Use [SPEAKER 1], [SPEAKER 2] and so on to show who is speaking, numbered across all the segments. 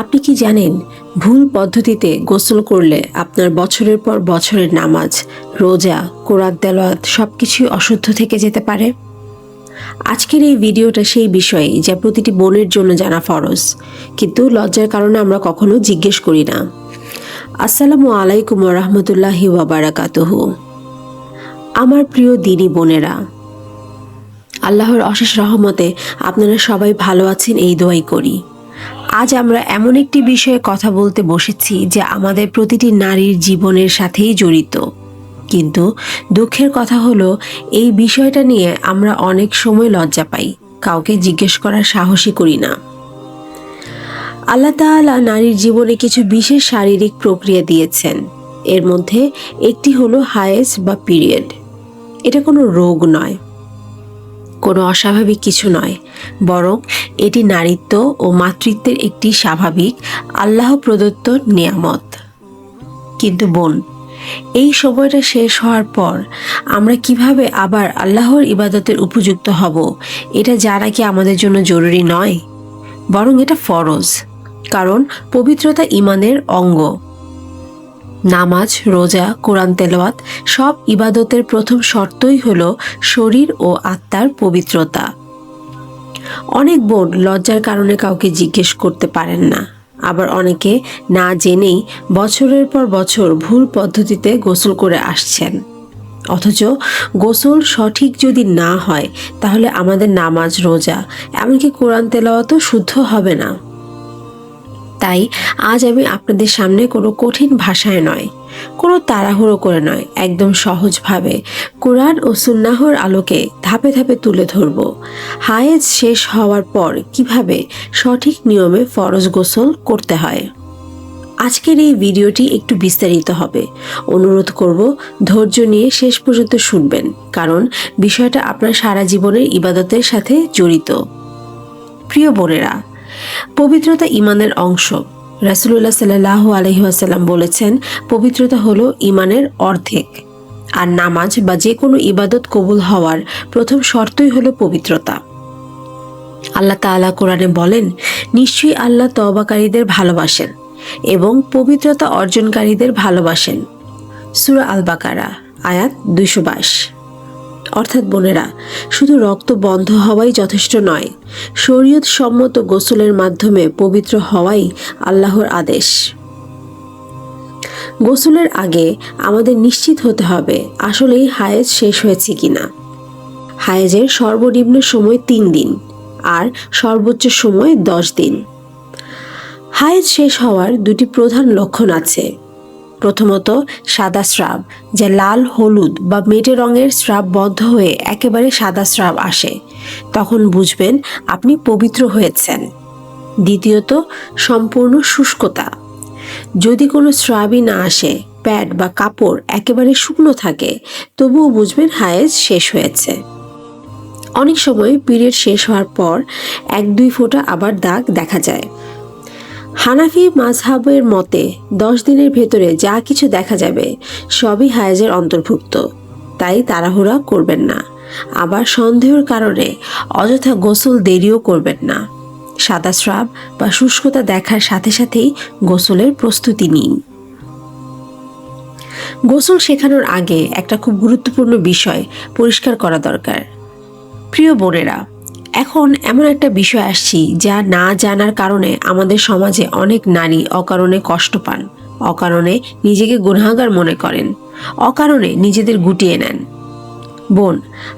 [SPEAKER 1] আপনি কি জানেন ভুল পদ্ধতিতে গোসল করলে আপনার বছরের পর বছরের নামাজ, রোজা, কোরআন তেলাওয়াত সবকিছুই অশুদ্ধ থেকে যেতে পারে? আজকের এই ভিডিওটা সেই বিষয়ে যা প্রতিটি বোনের জন্য জানা ফরজ, কিন্তু লজ্জার কারণে আমরা কখনো জিজ্ঞেস করি না। আসসালামু আলাইকুম ওয়া রাহমাতুল্লাহি ওয়া বারাকাতুহু। আমার প্রিয় দিনী বোনেরা, আল্লাহর অশেষ রহমতে আপনারা সবাই ভালো আছেন এই দোয়াই করি। আজ আমরা এমন একটি বিষয়ে কথা বলতে বসেছি যা আমাদের প্রতিটি নারীর জীবনের সাথেই জড়িত, কিন্তু দুঃখের কথা হলো এই বিষয়টা নিয়ে আমরা অনেক সময় লজ্জা পাই, কাউকে জিজ্ঞেস করার সাহসই করি না। আল্লাহ তাআলা নারীর জীবনে কিছু বিশেষ শারীরিক প্রক্রিয়া দিয়েছেন। এর মধ্যে একটি হলো হায়েজ বা পিরিয়ড। এটা কোনো রোগ নয়, কোনো অস্বাভাবিক কিছু নয়, বরং এটি নারীত্ব ও মাতৃত্বের একটি স্বাভাবিক আল্লাহ প্রদত্ত নিয়ামত। কিন্তু বোন, এই সময়টা শেষ হওয়ার পর আমরা কিভাবে আবার আল্লাহর ইবাদতের উপযুক্ত হব, এটা জানা কি আমাদের জন্য জরুরি নয়? বরং এটা ফরজ, কারণ পবিত্রতা ঈমানের অঙ্গ। নামাজ, রোজা, কোরআন তেলাওয়াত সব ইবাদতের প্রথম শর্তই হলো শরীর ও আত্মার পবিত্রতা। অনেক বোন লজ্জার কারণে কাউকে জিজ্ঞেস করতে পারেন না, আবার অনেকে না জেনেই বছরের পর বছর ভুল পদ্ধতিতে গোসল করে আসছেন। অথচ গোসল সঠিক যদি না হয় তাহলে আমাদের নামাজ, রোজা, এমনকি কোরআন তেলাওয়াতও শুদ্ধ হবে না। তাই আজ আমি আপনাদের সামনে কোনো কঠিন ভাষায় নয়, কোনো তাড়াহুড়ো করে নয়, একদম সহজভাবে কোরআন ও সুন্নাহর আলোকে ধাপে ধাপে তুলে ধরব হায়েজ শেষ হওয়ার পর কিভাবে সঠিক নিয়মে ফরজ গোসল করতে হয়। আজকের এই ভিডিওটি একটু বিস্তারিত হবে, অনুরোধ করব ধৈর্য নিয়ে শেষ পর্যন্ত শুনবেন, কারণ বিষয়টা আপনার সারা জীবনের ইবাদতের সাথে জড়িত। প্রিয় বোনেরা, পবিত্রতা ঈমানের অংশ। রাসূলুল্লাহ সাল্লাল্লাহু আলাইহি ওয়াসাল্লাম বলেছেন, পবিত্রতা হলো ঈমানের অর্ধেক। আর নামাজ বা যে কোনো ইবাদত কবুল হওয়ার প্রথম শর্তই হলো পবিত্রতা। আল্লাহ তাআলা কোরআনে বলেন, নিশ্চয়ই আল্লাহ তওবাকারীদের ভালোবাসেন এবং পবিত্রতা অর্জনকারীদের ভালোবাসেন। সূরা আল বাকারা আয়াত 222। অর্থাৎ বোনেরা, শুধু রক্ত বন্ধ হওয়াই যথেষ্ট নয়, শরীয়ত সম্মত গোসলের মাধ্যমে পবিত্র হওয়াই আল্লাহর আদেশ। গোসলের আগে আমাদের নিশ্চিত হতে হবে আসলেই হায়েজ শেষ হয়েছে কিনা। হায়েজের সর্বনিম্ন সময় 3 দিন আর সর্বোচ্চ সময় 10 দিন। হায়েজ শেষ হওয়ার দুটি প্রধান লক্ষণ আছে। প্রথমত, সাদা স্রাব, যা লাল, হলুদ বা মেটে রঙের স্রাব বন্ধ হয়ে একেবারে সাদা স্রাব আসে, তখন বুঝবেন আপনি পবিত্র হয়েছেন। দ্বিতীয়ত, সম্পূর্ণ শুষ্কতা। যদি কোনো স্রাবই না আসে, প্যাড বা কাপড় একেবারে শুকনো থাকে, তবুও বুঝবেন হায়েজ শেষ হয়েছে। অনেক সময় পিরিয়ড শেষ হওয়ার পর 1-2 ফোঁটা আবার দাগ দেখা যায়। হানাফি মাযহাবের মতে 10 দিনের ভেতরে যা কিছু দেখা যাবে সবই হায়েজের অন্তর্ভুক্ত, তাই তাড়াহুড়া করবেন না। আবার সন্দেহের কারণে অযথা গোসল দেরিও করবেন না। সাদা স্রাব বা শুষ্কতা দেখার সাথে সাথেই গোসলের প্রস্তুতি নিন। গোসল শেখানোর আগে একটা খুব গুরুত্বপূর্ণ বিষয় পরিষ্কার করা দরকার। প্রিয় বোনেরা, এখন এমন একটা বিষয় আসছি যা না জানার কারণে আমাদের সমাজে অনেক নারী অকারণে কষ্ট পান, অকারণে নিজেকে গুনাহগার মনে করেন, অকারণে নিজেদের গুটিয়ে নেন। বোন,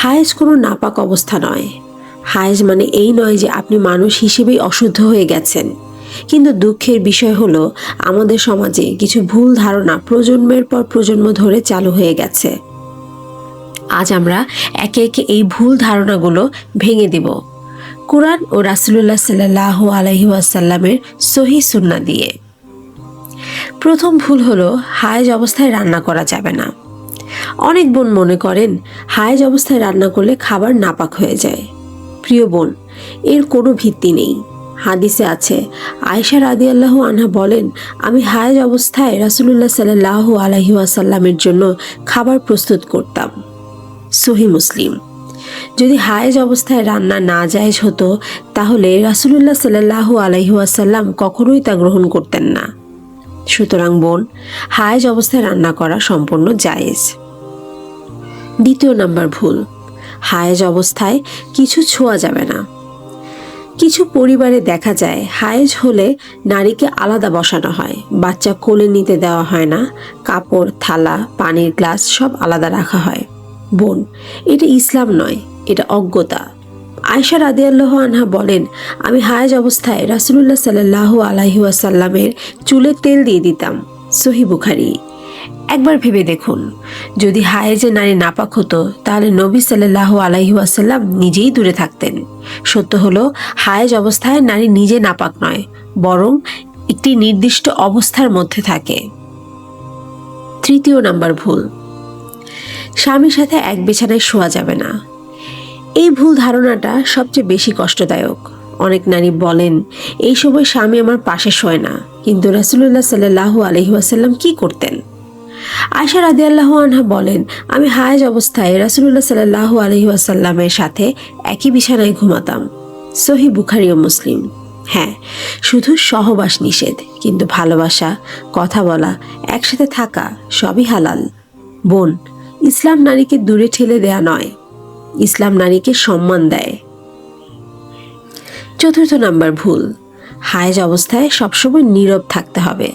[SPEAKER 1] হায়েজ কোনো নাপাক অবস্থা নয়। হায়েজ মানে এই নয় যে আপনি মানুষ হিসেবেই অশুদ্ধ হয়ে গেছেন। কিন্তু দুঃখের বিষয় হলো আমাদের সমাজে কিছু ভুল ধারণা প্রজন্মের পর প্রজন্ম ধরে চালু হয়ে গেছে। আজ আমরা একে একে এই ভুল ধারণাগুলো ভেঙে দেব কোরআন ও রাসূলুল্লাহ সাল্লাল্লাহু আলাইহি ওয়াসাল্লামের সহিহ সুন্নাহ দিয়ে। প্রথম ভুল হলো হায়েজ অবস্থায় রান্না করা যাবে না। অনেক বোন মনে করেন হায়েজ অবস্থায় রান্না করলে খাবার নাপাক হয়ে যায়। প্রিয় বোন, এর কোনো ভিত্তি নেই। হাদিসে আছে, আয়েশা রাদিয়াল্লাহু আনহা বলেন, আমি হায়েজ অবস্থায় রাসূলুল্লাহ সাল্লাল্লাহু আলাইহি ওয়াসাল্লামের জন্য খাবার প্রস্তুত করতাম। সহিহ মুসলিম। যদি হায়েজ অবস্থায় রান্না না জায়েজ হতো তাহলে রাসূলুল্লাহ সাল্লাল্লাহু আলাইহি ওয়াসাল্লাম কখনোই তা গ্রহণ করতেন না। সুতরাং বোন, হায়েজ অবস্থায় রান্না করা সম্পূর্ণ জায়েজ। দ্বিতীয় নাম্বার ভুল, হায়েজ অবস্থায় কিছু ছোঁয়া যাবে না। কিছু পরিবারে দেখা যায় হায়েজ হলে নারীকে আলাদা বসানো হয়, বাচ্চা কোলে নিতে দেওয়া হয় না, কাপড়, থালা, পানির গ্লাস সব আলাদা রাখা হয়। বোন, এটা ইসলাম নয়, এটা অজ্ঞতা। আয়েশা রাদিয়াল্লাহু আনহা বলেন, আমি হায়েজ অবস্থায় রাসূলুল্লাহ সাল্লাল্লাহু আলাইহি ওয়াসাল্লামের চুলে তেল দিয়ে দিতাম। সহিহ বুখারী। একবার ভেবে দেখুন, যদি হায়েজে নারী নাপাক হতো তাহলে নবী সাল্লাল্লাহু আলাইহি ওয়াসাল্লাম নিজেই দূরে থাকতেন। সত্য হলো হায়েজ অবস্থায় নারী নিজে নাপাক নয়, বরং একটি নির্দিষ্ট অবস্থার মধ্যে থাকে। তৃতীয় নাম্বার ভুল, স্বামীর সাথে এক বিছানায় শোয়া যাবে না। এই ভুল ধারণাটা সবচেয়ে বেশি কষ্টদায়ক। অনেক নারী বলেন, এই সময় স্বামী আমার পাশে শোয় না, কিন্তু রাসূলুল্লাহ সাল্লাল্লাহু আলাইহি ওয়াসাল্লাম কি করতেন? আয়েশা রাদিয়াল্লাহু আনহা বলেন, আমি হায়েজ অবস্থায় রাসূলুল্লাহ সাল্লাল্লাহু আলাইহি ওয়াসাল্লামের সাথে একই বিছানায় ঘুমাতাম। সহিহ বুখারী ও মুসলিম। হ্যাঁ, শুধু সহবাস নিষেধ, কিন্তু ভালোবাসা, কথা বলা, একসাথে থাকা সবই হালাল। বোন, ইসলাম নারীকে দূরে ঠেলে দেয়া নয়, ইসলাম নারীকে সম্মান দেয়। চতুর্থ নাম্বার ভুল, হায়েজ অবস্থায় সবসময় নীরব থাকতে হবে।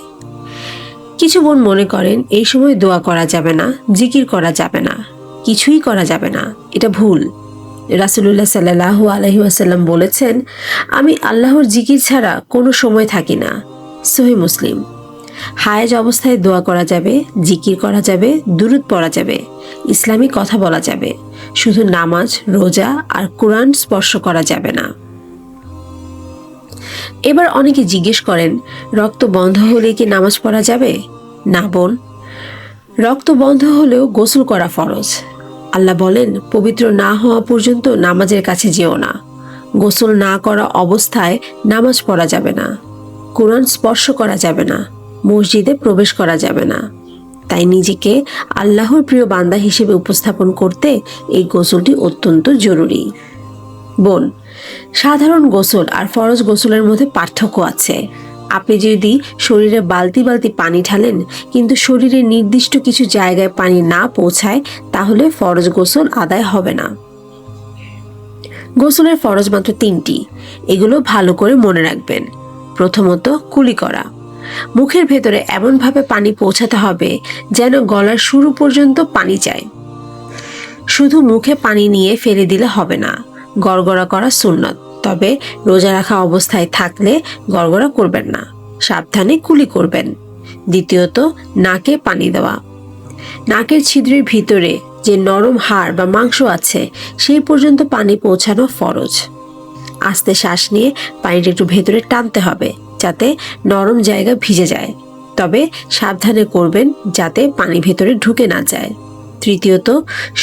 [SPEAKER 1] কিছু বোন মনে করেন এই সময় দোয়া করা যাবে না, জিকির করা যাবে না, কিছুই করা যাবে না। এটা ভুল। রাসূলুল্লাহ সাল্লাল্লাহু আলাইহি ওয়াসাল্লাম বলেছেন, আমি আল্লাহর জিকির ছাড়া কোনো সময় থাকি না। সহিহ মুসলিম। হায়েজ অবস্থায় দোয়া করা যাবে, জিকির করা যাবে, দুরূদ পড়া যাবে, ইসলামী কথা বলা যাবে, শুধু নামাজ, রোজা আর কোরআন স্পর্শ করা যাবে না। এবার অনেকে জিজ্ঞেস করেন, রক্ত বন্ধ হলে কি নামাজ পড়া যাবে? না বোন, রক্ত বন্ধ হলেও গোসল করা ফরজ। আল্লাহ বলেন, পবিত্র না হওয়া পর্যন্ত নামাজের কাছে যেও না। গোসল না করা অবস্থায় নামাজ পড়া যাবে না, কোরআন স্পর্শ করা যাবে না, মসজিদে প্রবেশ করা যাবে না। তাই নিজেকে আল্লাহর প্রিয় বান্দা হিসেবে উপস্থাপন করতে এই গোসলটি অত্যন্ত জরুরি। বোন, সাধারণ গোসল আর ফরজ গোসলের মধ্যে পার্থক্য আছে। আপনি যদি শরীরে বালতি বালতি পানি ঢালেন কিন্তু শরীরের নির্দিষ্ট কিছু জায়গায় পানি না পৌঁছায়, তাহলে ফরজ গোসল আদায় হবে না। গোসলের ফরজ মাত্র 3টি, এগুলো ভালো করে মনে রাখবেন। প্রথমত, কুলি করা। মুখের ভেতরে এমনভাবে পানি পৌঁছাতে হবে যেন গলার শুরু পর্যন্ত পানি যায়। শুধু মুখে পানি নিয়ে ফেলে দিলে হবে না। গড়গড়া করা সুন্নত, তবে রোজা রাখা অবস্থায় থাকলে গড়গড়া করবেন না, সাবধানে কুলি করবেন। দ্বিতীয়ত, নাকে পানি দেওয়া। নাকের ছিদ্রের ভিতরে যে নরম হাড় বা মাংস আছে সেই পর্যন্ত পানি পৌঁছানো ফরজ। আস্তে শ্বাস নিয়ে পানিটা একটু ভেতরে টানতে হবে যাতে নরম জায়গা ভিজে যায়, তবে সাবধানে করবেন যাতে পানি ভেতরে ঢুকে না যায়। তৃতীয়ত,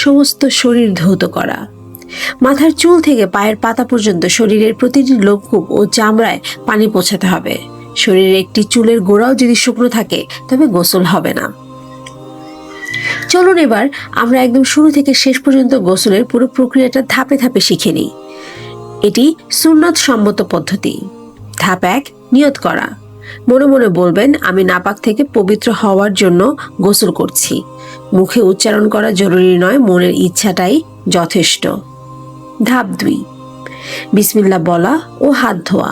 [SPEAKER 1] সমস্ত শরীর ধৌত করা। মাথার চুল থেকে পায়ের পাতা পর্যন্ত শরীরের প্রতিটি লোমকূপ ও চামড়ায় পানি পৌঁছাতে হবে। শরীরের একটি চুলের গোড়াও যদি শুকনো থাকে তবে গোসল হবে না। চলুন এবার আমরা একদম শুরু থেকে শেষ পর্যন্ত গোসলের পুরো প্রক্রিয়াটা ধাপে ধাপে শিখে নিই। এটি সুন্নত সম্মত পদ্ধতি। ধাপ 1, নিয়ত করা। মনে মনে বলবেন, আমি নাপাক থেকে পবিত্র হওয়ার জন্য গোসল করছি। মুখে উচ্চারণ করা জরুরি নয়, মনের ইচ্ছাটাই যথেষ্ট। ধাপ 2, বিসমিল্লাহ বলা ও হাত ধোয়া।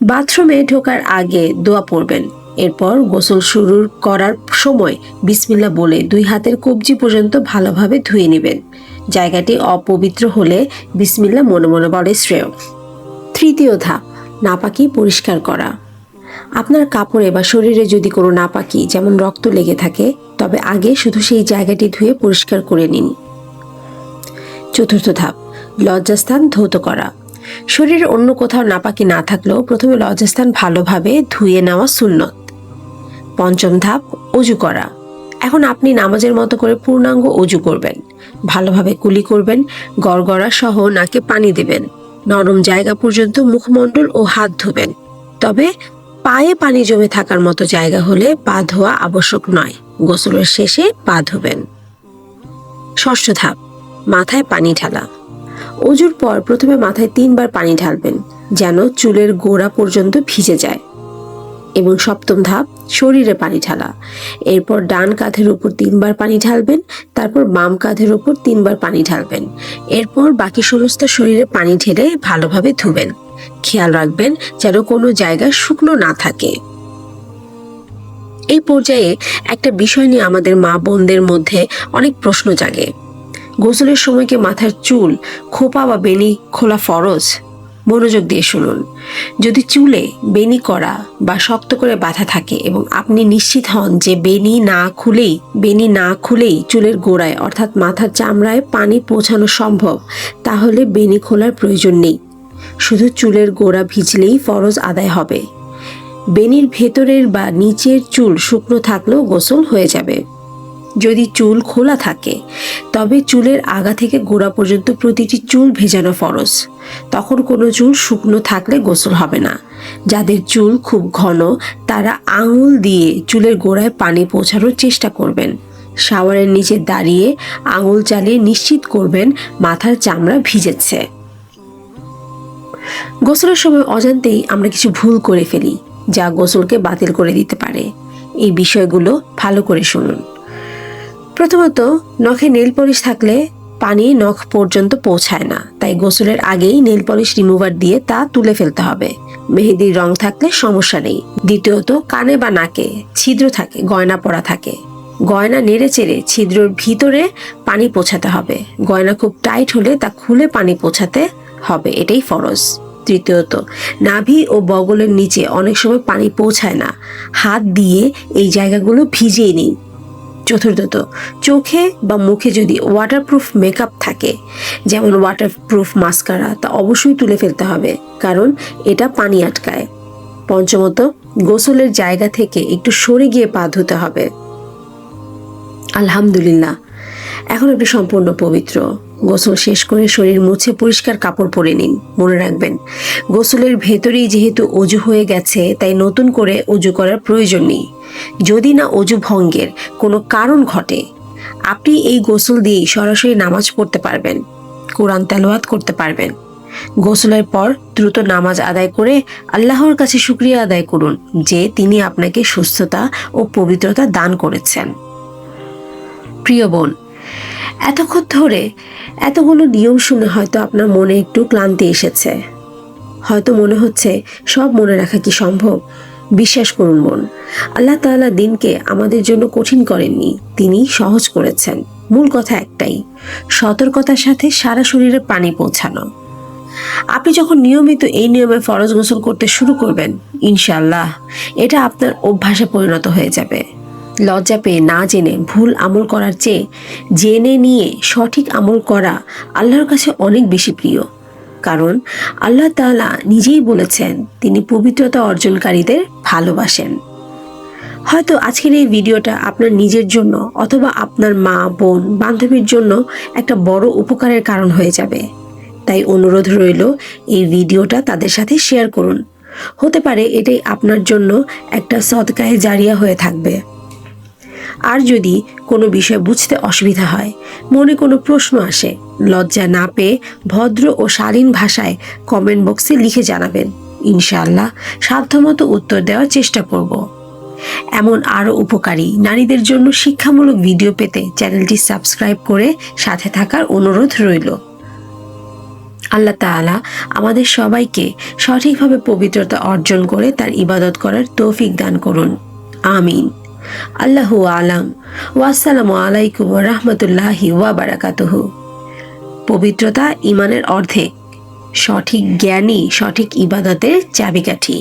[SPEAKER 1] বাথরুমে ঢোকার আগে দোয়া পড়বেন। এরপর গোসল শুরু করার সময় বিসমিল্লাহ বলে 2 হাতের কবজি পর্যন্ত ভালোভাবে ধুয়ে নেবেন। জায়গাটি অপবিত্র হলে বিসমিল্লাহ মনে মনে বলে শ্রেয়। তৃতীয় ধাপ, নাপাকি পরিষ্কার করা। আপনার কাপড়ে বা শরীরে যদি কোনো নাপাকি যেমন রক্ত লেগে থাকে তবে আগে শুধু সেই জায়গাটি ধুয়ে পরিষ্কার করে নিন। চতুর্থ ধাপ, লজ্জাস্থান ধৌত করা। শরীরের অন্য কোথাও নাপাকি না থাকলেও প্রথমে লজ্জাস্থান ভালোভাবে ধুয়ে নেওয়া সুন্নত। পঞ্চম ধাপ, অজু করা। এখন আপনি নামাজের মতো করে পূর্ণাঙ্গ অজু করবেন। ভালোভাবে কুলি করবেন, গড়গড়া সহ নাকে পানি দেবেন। নরম জায়গা পর্যন্ত মুখমণ্ডল ও হাত ধুবেন। তবে পায়ে পানি জমে থাকার মতো জায়গা হলে পা ধোয়া আবশ্যক নয়। গোসলের শেষে পা ধুবেন। ষষ্ঠ ধাপ, মাথায় পানি ঢালা। অজুর পর প্রথমে মাথায় 3 বার পানি ঢালবেন যেন চুলের গোড়া পর্যন্ত ভিজে যায়, এবং সপ্তম ধাপ শরীরে পানি ঢালা। এরপর ডান কাঁধের উপর 3 বার পানি ঢালবেন, তারপর বাম কাঁধের উপর 3 বার পানি ঢালবেন। এরপর বাকি সমস্ত শরীরে পানি ঢেলে ভালোভাবে ধুবেন। খেয়াল রাখবেন যেন কোনো জায়গায় শুকনো না থাকে। এই পর্যায়ে একটা বিষয় নিয়ে আমাদের মা বোনদের মধ্যে অনেক প্রশ্ন জাগে। গোসলের সময় কি মাথার চুল খোপা বা বেনি খোলা ফরজ? মনোযোগ দিয়ে শুনুন। যদি চুলে বেনি করা বা শক্ত করে বাঁধা থাকে এবং আপনি নিশ্চিত হন যে বেনি না খুলেই চুলের গোড়ায় অর্থাৎ মাথার চামড়ায় পানি পৌঁছানো সম্ভব, তাহলে বেনি খোলার প্রয়োজন নেই। শুধু চুলের গোড়া ভিজলেই ফরজ আদায় হবে। বেনির ভেতরের বা নিচের চুল শুকনো থাকলেও গোসল হয়ে যাবে। যদি চুল খোলা থাকে তবে চুলের আগা থেকে গোড়া পর্যন্ত প্রতিটি চুল ভেজানো ফরজ। তখন কোনো চুল শুকনো থাকলে গোসল হবে না। যাদের চুল খুব ঘন তারা আঙুল দিয়ে চুলের গোড়ায় পানি পৌঁছানোর চেষ্টা করবেন। শাওয়ারের নিচে দাঁড়িয়ে আঙুল চালিয়ে নিশ্চিত করবেন মাথার চামড়া ভিজেছে। গোসলের সময় অজান্তেই আমরা কিছু ভুল করে ফেলি যা গোসলকে বাতিল করে দিতে পারে। এই বিষয়গুলো ভালো করে শুনুন। প্রথমত, নখে নেল পলিশ থাকলে পানি নখ পর্যন্ত পৌঁছায় না, তাই গোসলের আগেই নেল পলিশ রিমুভার দিয়ে তা তুলে ফেলতে হবে। মেহেদির রং থাকলে সমস্যা নেই। দ্বিতীয়ত, কানে বা নাকে ছিদ্র থাকে, গয়না পরা থাকে, গয়না নেড়ে চেড়ে ছিদ্রর ভিতরে পানি পৌঁছাতে হবে। গয়না খুব টাইট হলে তা খুলে পানি পৌঁছাতে হবে, এটাই ফরজ। তৃতীয়ত, নাভি ও বগলের নিচে অনেক সময় পানি পৌঁছায় না, হাত দিয়ে এই জায়গাগুলো ভিজিয়ে নিন। চতুর্থত, চোখে বা মুখে যদি ওয়াটারপ্রুফ মেকআপ থাকে, যেমন ওয়াটারপ্রুফ মাস্কারা, তা অবশ্যই তুলে ফেলতে হবে, কারণ এটা পানি আটকায়। পঞ্চমত, গোসলের জায়গা থেকে একটু সরে গিয়ে পা ধুতে হবে। আলহামদুলিল্লাহ, এখন আপনি সম্পূর্ণ পবিত্র। গোসল শেষ করে শরীর মুছে পরিষ্কার কাপড় পরে নিন। মনে রাখবেন, গোসলের ভেতরেই যেহেতু অজু হয়ে গেছে, তাই নতুন করে অজু করার প্রয়োজন নেই। যদি না অজু ভঙ্গের কোনো কারণ ঘটে, আপনি এই গোসল দিয়েই সরাসরি নামাজ পড়তে পারবেন, কোরআন তেলাওয়াত করতে পারবেন। গোসলের পর দ্রুত নামাজ আদায় করে আল্লাহর কাছে শুকরিয়া আদায় করুন যে তিনি আপনাকে সুস্থতা ও পবিত্রতা দান করেছেন। প্রিয় বোন, এতক্ষণ ধরে এতগুলো নিয়ম শুনে হয়তো আপনার মনে একটু ক্লান্তি এসেছে। হয়তো মনে হচ্ছে সব মনে রাখা কি সম্ভব? বিশ্বাস করুন বোন, আল্লাহ তাআলা দিনকে আমাদের জন্য কঠিন করেননি, তিনি সহজ করেছেন। মূল কথা একটাই, সতর্কতার সাথে সারা শরীরে পানি পৌঁছানো। আপনি যখন নিয়মিত এই নিয়মে ফরজ গোসল করতে শুরু করবেন, ইনশাআল্লাহ এটা আপনার অভ্যাসে পরিণত হয়ে যাবে। লজ্জা পেয়ে না জেনে ভুল আমল করার চেয়ে জেনে নিয়ে সঠিক আমল করা আল্লাহর কাছে অনেক বেশি প্রিয়। কারণ আল্লাহ তাআলা নিজেই বলেছেন তিনি পবিত্রতা অর্জনকারীদের ভালোবাসেন। হয়তো আজকের এই ভিডিওটা আপনার নিজের জন্য অথবা আপনার মা, বোন, বান্ধবীর জন্য একটা বড় উপকারের কারণ হয়ে যাবে। তাই অনুরোধ রইল, এই ভিডিওটা তাদের সাথে শেয়ার করুন। হতে পারে এটাই আপনার জন্য একটা সদকায়ে জারিয়া হয়ে থাকবে। আর যদি কোনো বিষয় বুঝতে অসুবিধা হয়, মনে কোনো প্রশ্ন আসে, লজ্জা না পেয়ে ভদ্র ও শালীন ভাষায় কমেন্ট বক্সে লিখে জানাবেন। ইনশাআল্লাহ সাধ্যমতো উত্তর দেওয়ার চেষ্টা করব। এমন আরও উপকারী নারীদের জন্য শিক্ষামূলক ভিডিও পেতে চ্যানেলটি সাবস্ক্রাইব করে সাথে থাকার অনুরোধ রইল। আল্লাহ তাআলা আমাদের সবাইকে সঠিকভাবে পবিত্রতা অর্জন করে তার ইবাদত করার তৌফিক দান করুন। আমিন। আল্লাহু আলাম। ওয়াসসালামু আলাইকুম ওয়া রাহমাতুল্লাহি ওয়া বারাকাতুহু। পবিত্রতা ঈমানের অর্ধেক, সঠিক জ্ঞানই সঠিক ইবাদতের চাবিকাঠি।